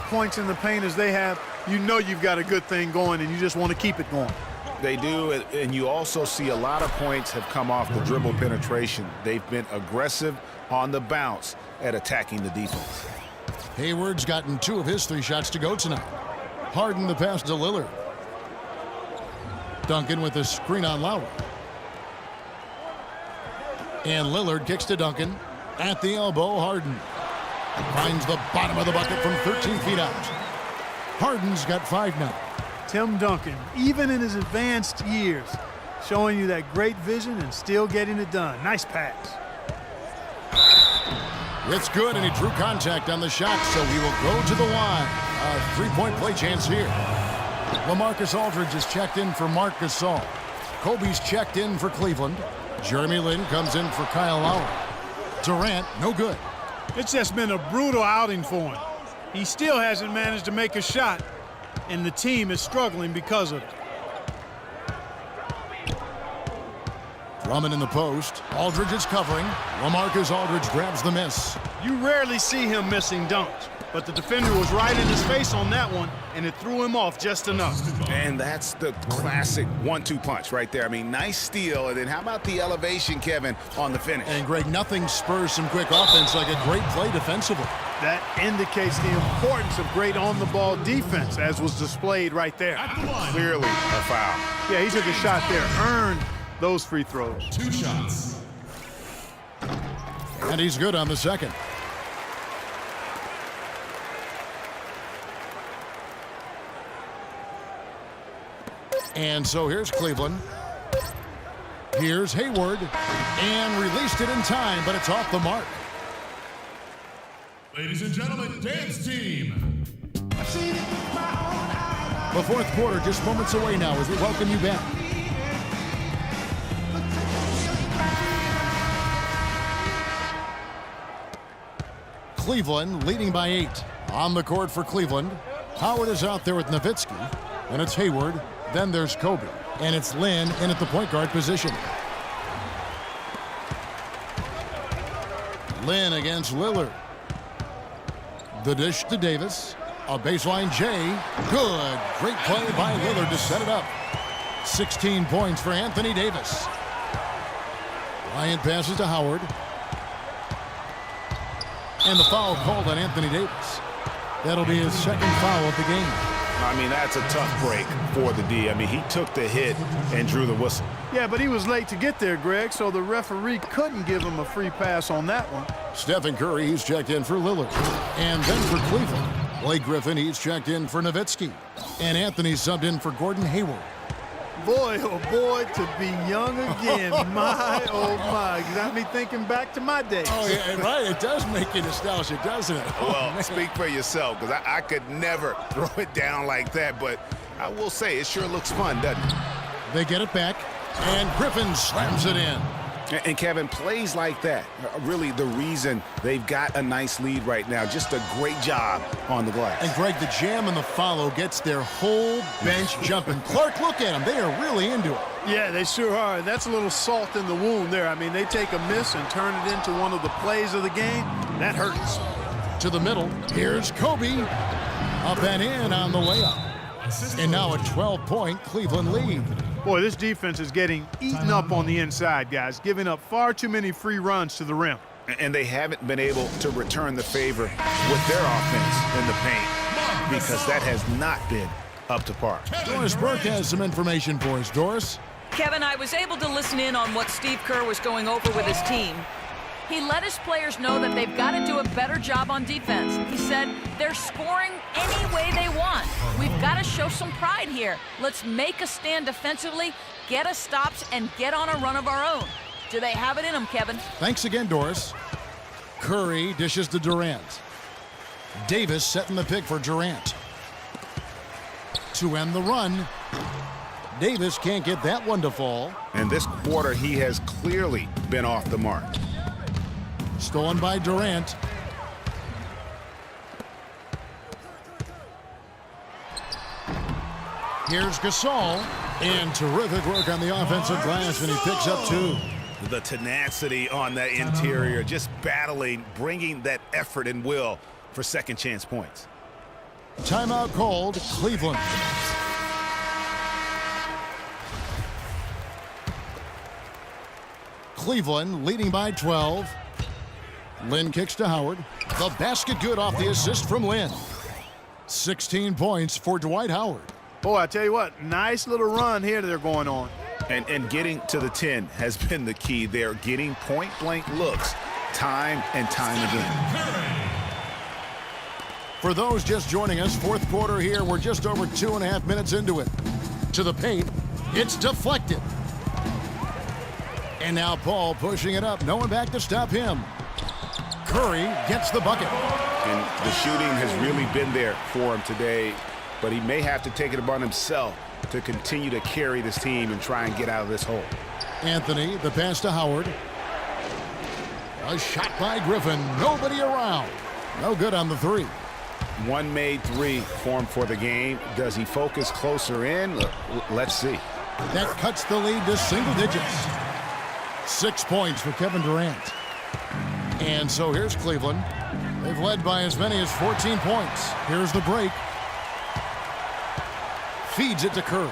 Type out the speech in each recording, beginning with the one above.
points in the paint as they have, you know you've got a good thing going, and you just want to keep it going. They do, and you also see a lot of points have come off the dribble penetration. They've been aggressive on the bounce at attacking the defense. Hayward's gotten 2 of his 3 shots to go tonight. Harden the pass to Lillard. Duncan with a screen on Lowry. And Lillard kicks to Duncan. At the elbow, Harden finds the bottom of the bucket from 13 feet out. Harden's got 5 now. Tim Duncan, even in his advanced years, showing you that great vision and still getting it done. Nice pass. It's good, and he drew contact on the shot, so he will go to the line. A 3-point play chance here. LaMarcus Aldridge is checked in for Marc Gasol. Kobe's checked in for Cleveland. Jeremy Lin comes in for Kyle Lowry. Durant, no good. It's just been a brutal outing for him. He still hasn't managed to make a shot, and the team is struggling because of it. Drummond in the post. Aldridge is covering. LaMarcus Aldridge grabs the miss. You rarely see him missing dunks, but the defender was right in his face on that one, and it threw him off just enough. And that's the classic 1-2 punch right there. I mean, nice steal, and then how about the elevation, Kevin, on the finish? And, Greg, nothing spurs some quick offense like a great play defensively. That indicates the importance of great on-the-ball defense, as was displayed right there. Clearly a foul. Yeah, he took a shot there, earned those free throws. 2 shots. And he's good on the second. And so here's Cleveland. Here's Hayward. And released it in time, but it's off the mark. Ladies and gentlemen, dance team. The 4th quarter just moments away now as we welcome you back. Cleveland leading by 8. On the court for Cleveland. Howard is out there with Nowitzki. And it's Hayward. Then there's Kobe. And it's Lin in at the point guard position. Lin against Lillard. The dish to Davis. A baseline J. Good. Great play by Lillard to set it up. 16 points for Anthony Davis. Bryant passes to Howard. And the foul called on Anthony Davis. That'll be his 2nd foul of the game. I mean, that's a tough break for the D. I mean, he took the hit and drew the whistle. Yeah, but he was late to get there, Greg, so the referee couldn't give him a free pass on that one. Stephen Curry, he's checked in for Lillard. And then for Cleveland, Blake Griffin, he's checked in for Nowitzki. And Anthony subbed in for Gordon Hayward. Boy, oh boy, to be young again. My, oh my. Got me thinking back to my days. Oh, yeah, right. It does make you nostalgic, doesn't it? Well, speak for yourself, because I could never throw it down like that, but I will say it sure looks fun, doesn't it? They get it back, and Griffin slams it in. And Kevin, plays like that are really the reason they've got a nice lead right now. Just a great job on the glass. And Greg, the jam and the follow gets their whole bench jumping. Clark, look at them. They are really into it. Yeah, they sure are. That's a little salt in the wound there. I mean, they take a miss and turn it into one of the plays of the game. That hurts. To the middle. Here's Kobe. Up and in on the layup. And now a 12-point Cleveland lead. Boy, this defense is getting eaten up on the inside, guys, giving up far too many free runs to the rim. And they haven't been able to return the favor with their offense in the paint because that has not been up to par. Doris Burke has some information for us. Doris? Kevin, I was able to listen in on what Steve Kerr was going over with his team. He let his players know that they've got to do a better job on defense. He said they're scoring any way they want. We've got to show some pride here. Let's make a stand defensively, get us stops, and get on a run of our own. Do they have it in them, Kevin? Thanks again, Doris. Curry dishes to Durant. Davis setting the pick for Durant. To end the run. Davis can't get that one to fall. And this quarter, he has clearly been off the mark. Stolen by Durant. Here's Gasol. And terrific work on the offensive glass, and he picks up 2. The tenacity on that interior, just battling, bringing that effort and will for second chance points. Timeout called, Cleveland. Cleveland leading by 12. Lynn kicks to Howard. The basket good off the assist from Lynn. 16 points for Dwight Howard. Boy, I tell you what, nice little run here they're going on. And getting to the 10 has been the key. They're getting point-blank looks time and time again. For those just joining us, fourth quarter here. We're just over 2.5 minutes into it. To the paint. It's deflected. And now Paul pushing it up. No one back to stop him. Curry gets the bucket. And the shooting has really been there for him today, but he may have to take it upon himself to continue to carry this team and try and get out of this hole. Anthony, the pass to Howard. A shot by Griffin. Nobody around. No good on the three. One made three for him for the game. Does he focus closer in? Let's see. That cuts the lead to single digits. 6 points for Kevin Durant. And so here's Cleveland. They've led by as many as 14 points. Here's the break. Feeds it to Curry.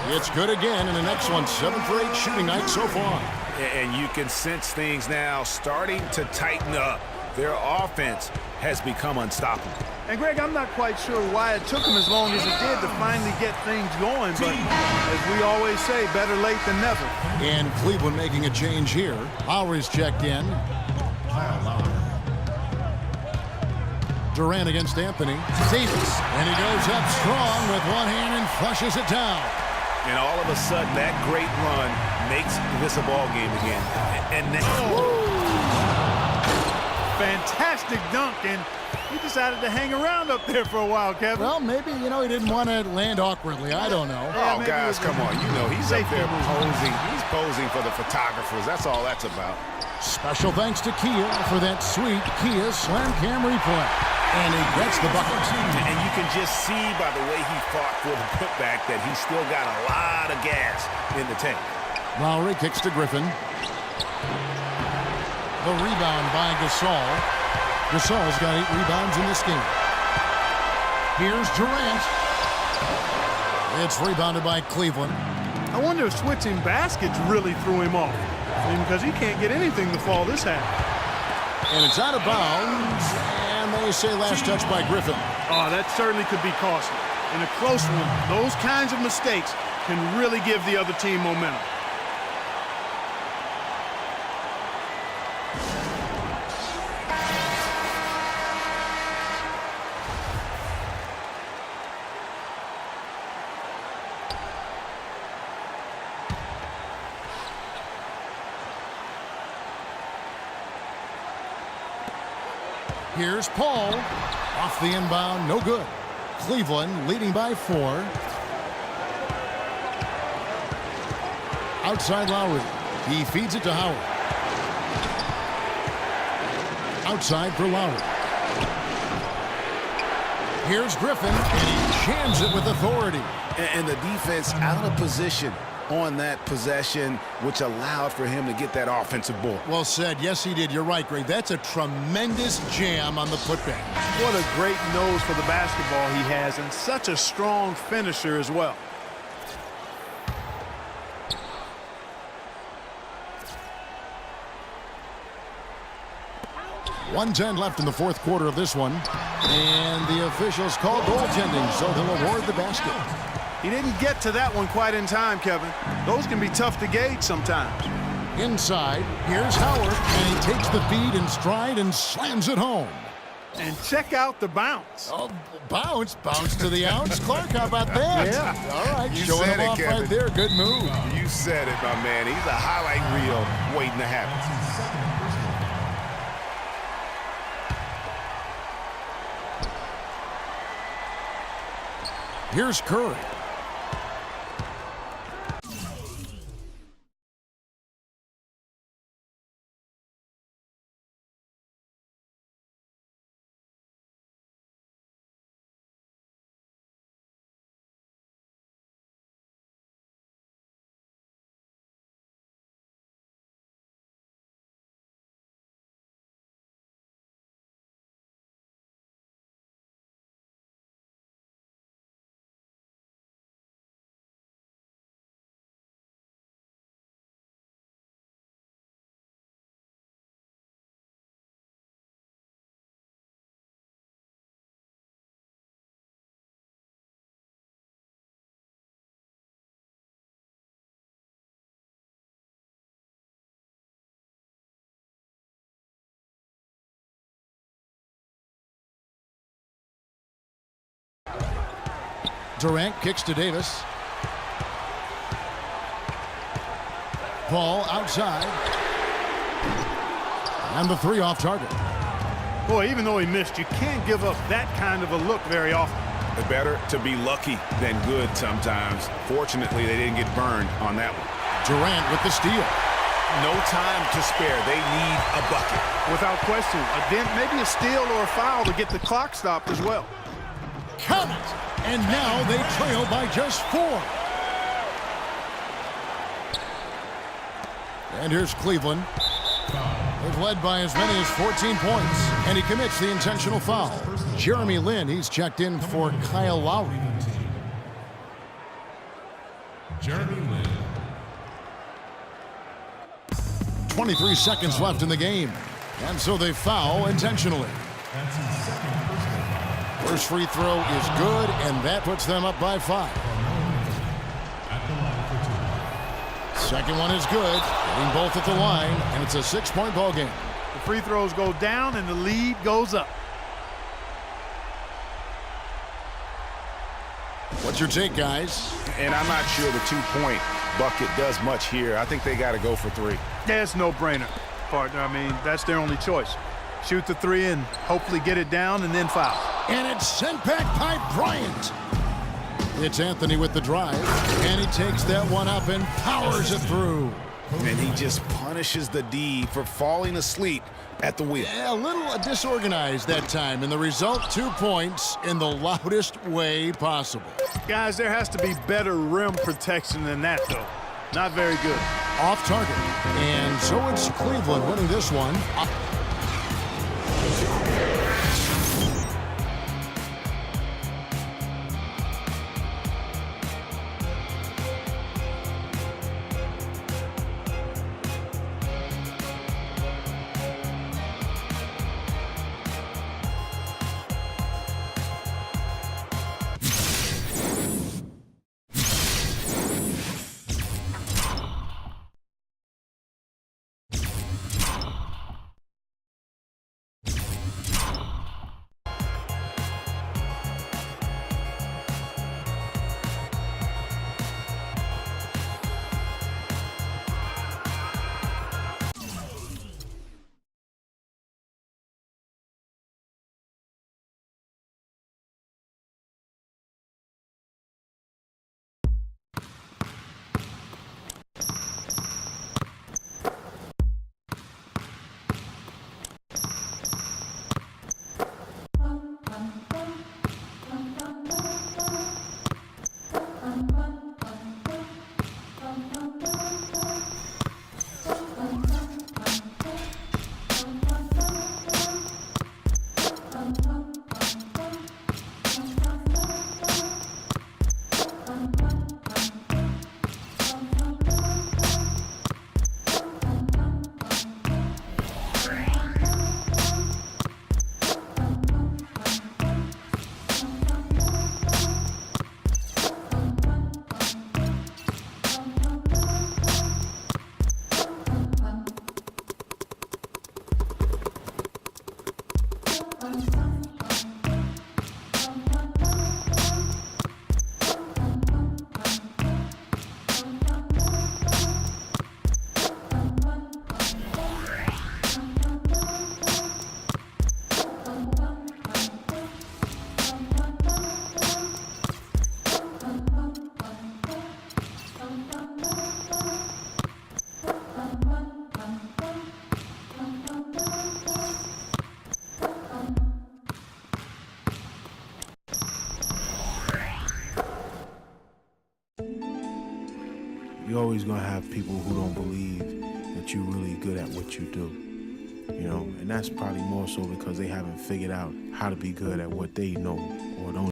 It's good again in the next one. 7 for 8 shooting night so far. And you can sense things now starting to tighten up. Their offense has become unstoppable. And Greg, I'm not quite sure why it took them as long as it did to finally get things going, but as we always say, better late than never. And Cleveland making a change here. Lowry's checked in. Durant against Anthony. Davis. And he goes up strong with one hand and flushes it down. And all of a sudden, that great run makes this a ball game again. And fantastic dunk, and he decided to hang around up there for a while, Kevin. Well, maybe, he didn't want to land awkwardly. I don't know. Oh, guys, come on. He's up there posing. He's posing for the photographers. That's all that's about. Special thanks to Kia for that sweet Kia Slam Cam replay. And he gets the bucket. And you can just see by the way he fought for the putback that he's still got a lot of gas in the tank. Lowry kicks to Griffin. The rebound by Gasol. Gasol's got 8 rebounds in this game. Here's Durant. It's rebounded by Cleveland. I wonder if switching baskets really threw him off. Because he can't get anything to fall this half. And it's out of bounds. And they say last touch by Griffin. Oh, that certainly could be costly. In a close one, those kinds of mistakes can really give the other team momentum. Here's Paul. Off the inbound, no good. Cleveland leading by 4. Outside Lowry. He feeds it to Howard. Outside for Lowry. Here's Griffin, and he jams it with authority. And the defense out of position on that possession, which allowed for him to get that offensive board. Well said. Yes, he did. You're right, Greg. That's a tremendous jam on the putback. What a great nose for the basketball he has, and such a strong finisher as well. .110 left in the fourth quarter of this one. And the officials call goaltending, so they'll award the basket. He didn't get to that one quite in time, Kevin. Those can be tough to gauge sometimes. Inside, here's Howard, and he takes the feed in stride and slams it home. And check out the bounce. Oh, bounce to the ounce. Clark, how about that? Yeah. All right, You showing said him it, off Kevin. right there. Good move. You said it, my man. He's a highlight reel waiting to happen. Here's Curry. Durant kicks to Davis. Ball outside. And the three off target. Boy, even though he missed, you can't give up that kind of a look very often. Better to be lucky than good sometimes. Fortunately, they didn't get burned on that one. Durant with the steal. No time to spare. They need a bucket. Without question. Again, maybe a steal or a foul to get the clock stopped as well. Count it! And now they trail by just 4. And here's Cleveland. They've led by as many as 14 points. And he commits the intentional foul. Jeremy Lin, he's checked in for Kyle Lowry. Jeremy Lin. 23 seconds left in the game. And so they foul intentionally. That's his second personal foul. First free throw is good, and that puts them up by 5. At the line for 2. Second one is good, getting both at the line, and it's a 6-point ball game. The free throws go down and the lead goes up. What's your take, guys? And I'm not sure the 2-point bucket does much here. I think they got to go for 3. Yeah, it's no-brainer, partner. I mean, that's their only choice. Shoot the 3 and hopefully get it down and then foul. And it's sent back by Bryant. It's Anthony with the drive, and he takes that one up and powers it through. And he just punishes the D for falling asleep at the wheel. Yeah, a little disorganized that time, and the result, 2 points in the loudest way possible. Guys, there has to be better rim protection than that, though. Not very good. Off target. And so it's Cleveland winning this one. You're always going to have people who don't believe that you're really good at what you do, you know, and that's probably more so because they haven't figured out how to be good at what they know or don't